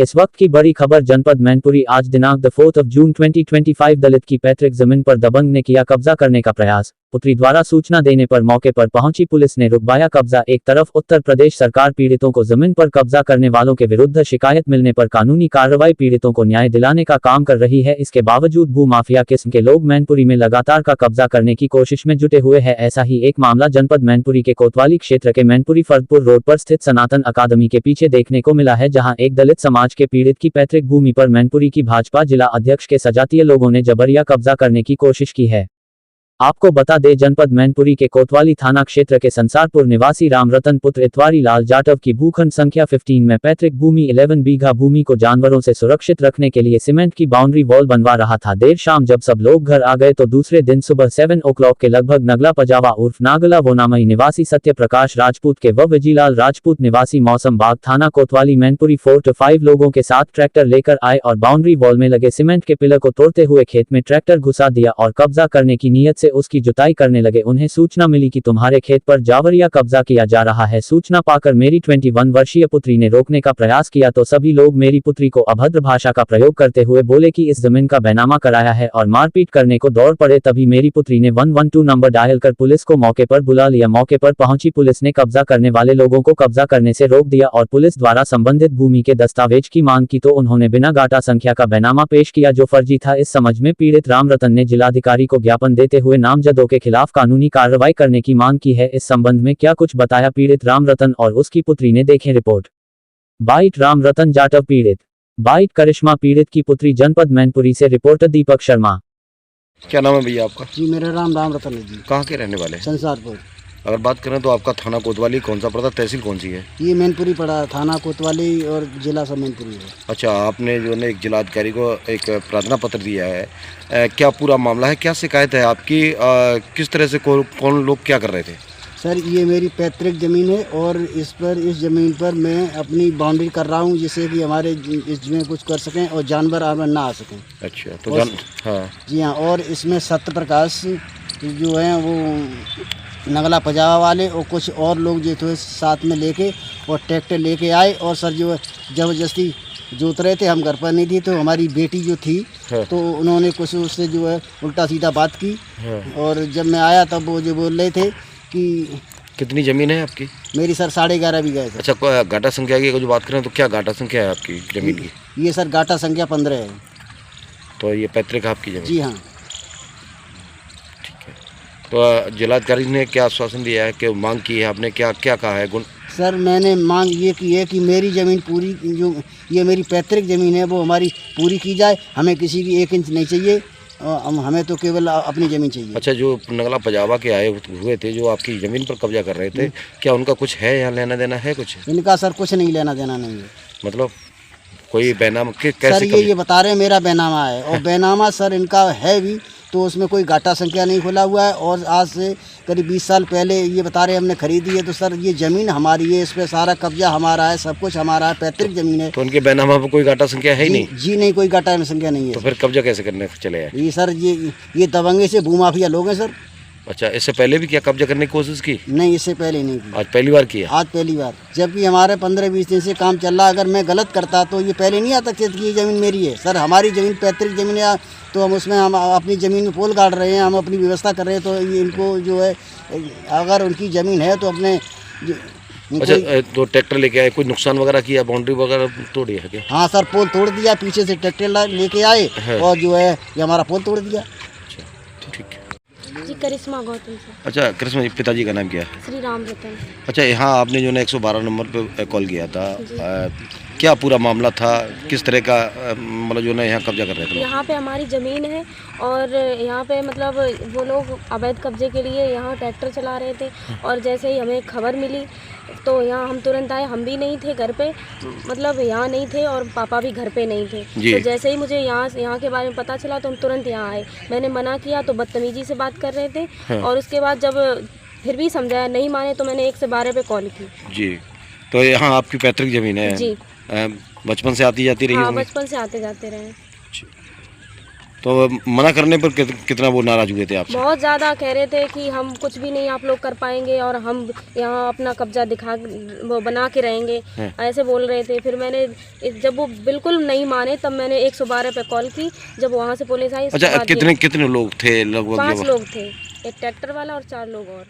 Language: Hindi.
इस वक्त की बड़ी खबर जनपद मैनपुरी। आज दिनांक 4 जून 2025 दलित की पैतृक जमीन पर दबंग ने किया कब्जा करने का प्रयास। पुत्री द्वारा सूचना देने पर मौके पर पहुंची पुलिस ने रुकवाया कब्जा। एक तरफ उत्तर प्रदेश सरकार पीड़ितों को जमीन पर कब्जा करने वालों के विरुद्ध शिकायत मिलने पर कानूनी कार्रवाई पीड़ितों को न्याय दिलाने का काम कर रही है, इसके बावजूद भूमाफिया किस्म के लोग मैनपुरी में लगातार का कब्जा करने की कोशिश में जुटे हुए हैं। ऐसा ही एक मामला जनपद मैनपुरी के कोतवाली क्षेत्र के मैनपुरी फर्दपुर रोड पर स्थित सनातन अकादमी के पीछे देखने को मिला है, जहां एक दलित समाज के पीड़ित की पैतृक भूमि पर मैनपुरी की भाजपा जिला अध्यक्ष के सजातीय लोगों ने जबरिया कब्जा करने की कोशिश की है। आपको बता दें, जनपद मैनपुरी के कोतवाली थाना क्षेत्र के संसारपुर निवासी रामरतन पुत्र इतवारी लाल जाटव की भूखंड संख्या 15 में पैतृक भूमि 11 बीघा भूमि को जानवरों से सुरक्षित रखने के लिए सीमेंट की बाउंड्री वॉल बनवा रहा था। देर शाम जब सब लोग घर आ गए तो दूसरे दिन सुबह 7 o'clock के लगभग नगला पजावा उर्फ नागला वोनामई निवासी सत्य प्रकाश राजपूत के व विजीलाल राजपूत निवासी मौसम बाग थाना कोतवाली मैनपुरी 4 to 5 लोगों के साथ ट्रैक्टर लेकर आए और बाउंड्री वॉल में लगे सीमेंट के पिलर को तोड़ते हुए खेत में ट्रैक्टर घुसा दिया और कब्जा करने की नीयत से उसकी जुताई करने लगे। उन्हें सूचना मिली कि तुम्हारे खेत पर जावरिया कब्जा किया जा रहा है। सूचना पाकर मेरी 21 वर्षीय पुत्री ने रोकने का प्रयास किया तो सभी लोग मेरी पुत्री को अभद्र भाषा का प्रयोग करते हुए बोले कि इस जमीन का बैनामा कराया है और मारपीट करने को दौड़ पड़े। तभी मेरी पुत्री ने 112 नंबर डायल कर पुलिस को मौके पर बुला लिया। मौके पर पहुंची पुलिस ने कब्जा करने वाले लोगों को कब्जा करने से रोक दिया और पुलिस द्वारा संबंधित भूमि के दस्तावेज की मांग की तो उन्होंने बिना गाटा संख्या का बैनामा पेश किया जो फर्जी था। इस समझ में पीड़ित रामरतन ने जिलाधिकारी को ज्ञापन देते हुए नामजदों के खिलाफ कानूनी कार्रवाई करने की मांग की है। इस संबंध में क्या कुछ बताया पीड़ित रामरतन और उसकी पुत्री ने, देखें रिपोर्ट। बाइट रामरतन जाटव पीड़ित, बाइट करिश्मा पीड़ित की पुत्री, जनपद मैनपुरी से रिपोर्टर दीपक शर्मा। क्या नाम है भैया आपका? जी मेरा नाम रामरतन है जी। कहाँ के रहने वाले? संसारपुर। अगर बात करें तो आपका थाना कोतवाली कौन सा पड़ता, तहसील कौन सी है? ये मैनपुरी पड़ा, थाना कोतवाली और जिला सब मैनपुरी है। अच्छा, आपने जो है एक जिलाधिकारी को एक प्रार्थना पत्र दिया है, क्या पूरा मामला है, क्या शिकायत है आपकी, किस तरह से कौन लोग क्या कर रहे थे? सर ये मेरी पैतृक ज़मीन है और इस ज़मीन पर मैं अपनी बाउंड्री कर रहा हूँ जिससे कि हमारे इसमें कुछ कर सकें और जानवर आवर ना आ सकें। अच्छा, तो हाँ जी हाँ। और इसमें सत्य प्रकाश जो हैं वो नगला पजावा वाले और कुछ और लोग जो थे साथ में लेके और ट्रैक्टर लेके आए और सर जो है ज़बरदस्ती जोत रहे थे। हम घर पर नहीं थी तो हमारी बेटी जो थी तो उन्होंने कुछ उससे जो है उल्टा सीधा बात की और जब मैं आया तब वो जो बोल रहे थे कि कितनी ज़मीन है आपकी? मेरी सर 11.5 बीघा है सर। अच्छा, गाटा संख्या की जो बात करें तो क्या गाटा संख्या है आपकी ज़मीन की? ये सर गाटा संख्या 15 है। तो ये पैतृक आपकी ज़मीन? जी हाँ। ठीक है, तो जिलाधिकारी ने क्या आश्वासन दिया है कि मांग की है आपने, क्या क्या कहा है? सर मैंने मांग ये की है कि मेरी ज़मीन पूरी, जो ये मेरी पैतृक ज़मीन है वो हमारी पूरी की जाए। हमें किसी की 1 इंच नहीं चाहिए, हमें तो केवल अपनी ज़मीन चाहिए। अच्छा, जो नगला पजावा के आए हुए थे जो आपकी ज़मीन पर कब्जा कर रहे थे, क्या उनका कुछ है यहाँ लेना देना है कुछ? इनका सर कुछ नहीं लेना देना नहीं है। मतलब कोई बैनामा कैसे? सर ये बता रहे हैं मेरा बैनामा है और बैनामा सर इनका है भी, तो उसमें कोई गाटा संख्या नहीं खुला हुआ है और आज से करीब 20 साल पहले ये बता रहे हमने खरीदी है। तो सर ये ज़मीन हमारी है, इस पर सारा कब्जा हमारा है, सब कुछ हमारा है, पैतृक ज़मीन है। तो उनके बैनामा पर कोई गाटा संख्या है ही नहीं? जी नहीं, कोई गाटा संख्या नहीं है। तो फिर कब्जा कैसे करने चले आए? ये सर ये दबंगे से भूमाफिया लोग हैं सर। अच्छा, इससे पहले भी क्या कब्जा करने की कोशिश की? नहीं, इससे पहले नहीं की। आज पहली बार किया? आज पहली बार, जबकि हमारे 15-20 दिन से काम चल रहा है। अगर मैं गलत करता तो ये पहले नहीं आता कि ये ज़मीन मेरी है। सर हमारी ज़मीन पैतृक ज़मीन है, तो हम उसमें हम अपनी ज़मीन में पोल गाड़ रहे हैं, हम अपनी व्यवस्था कर रहे हैं। तो ये इनको जो है अगर उनकी ज़मीन है तो अपने अच्छा, तो ट्रैक्टर लेके आए, कोई नुकसान वगैरह किया, बाउंड्री वगैरह तोड़ी है क्या? हाँ सर, पोल तोड़ दिया, पीछे से ट्रैक्टर लेके आए और जो है ये हमारा पोल तोड़ दिया। ठीक है जी, करिश्मा गौतम से। अच्छा, करिश्मा जी, पिताजी का नाम क्या है? श्री रामरतन। अच्छा, यहाँ आपने जो है 112 नंबर पे कॉल किया था, क्या पूरा मामला था, किस तरह का मतलब जो है यहाँ कब्जा कर रहे थे? यहाँ पे हमारी ज़मीन है और यहाँ पे मतलब वो लोग अवैध कब्जे के लिए यहाँ ट्रैक्टर चला रहे थे और जैसे ही हमें खबर मिली तो यहाँ हम तुरंत आए। हम भी नहीं थे घर पे, मतलब यहाँ नहीं थे और पापा भी घर पे नहीं थे। तो जैसे ही मुझे यहाँ के बारे में पता चला तो हम तुरंत यहाँ आए। मैंने मना किया तो बदतमीजी से बात कर रहे थे और उसके बाद जब फिर भी समझाया, नहीं माने तो मैंने 112 पे कॉल की। जी, तो यहाँ आपकी पैतृक ज़मीन है? जी। बचपन से आती जाती रही? हाँ, बचपन से आते जाते रहे। तो मना करने पर कितना वो नाराज हुए थे आपसे? बहुत ज़्यादा कह रहे थे कि हम कुछ भी नहीं आप लोग कर पाएंगे और हम यहाँ अपना कब्जा दिखा वो बना के रहेंगे, ऐसे बोल रहे थे। फिर मैंने जब वो बिल्कुल नहीं माने तब मैंने 112 पे कॉल की। जब वहाँ से पुलिस आई, अच्छा, कितने लोग थे लगभग? 5 लोग थे, एक ट्रैक्टर वाला और 4 लोग और।